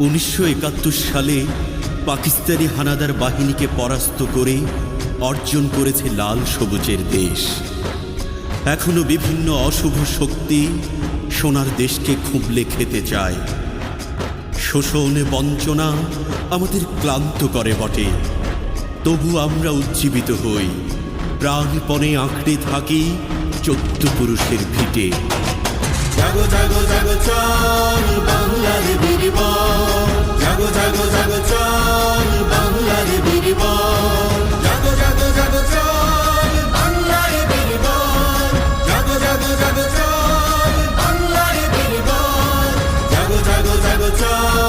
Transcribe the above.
1971 সালে পাকিস্তানি হানাদার বাহিনীকে পরাস্ত করে অর্জন করেছে লাল সবুজের দেশ। এখনো বিভিন্ন অশুভ শক্তি সোনার দেশকে খুবলে খেতে চায়। শোষণ বঞ্চনা আমাদের ক্লান্ত করে বটে, তবু আমরা উজ্জীবিত হই, প্রাণপণে আঁকড়ে থাকি 14 পুরুষের ভিটে। জাগো জাগো জাগো চল বাংলার বীরবল, জাগো জাগো জাগো চল বাংলার বীরবল, জাগো জাগো জাগো চল বাংলার বীরবল, জাগো জাগো জাগো চল বাংলার বীরবল, জাগো জাগো জাগো চল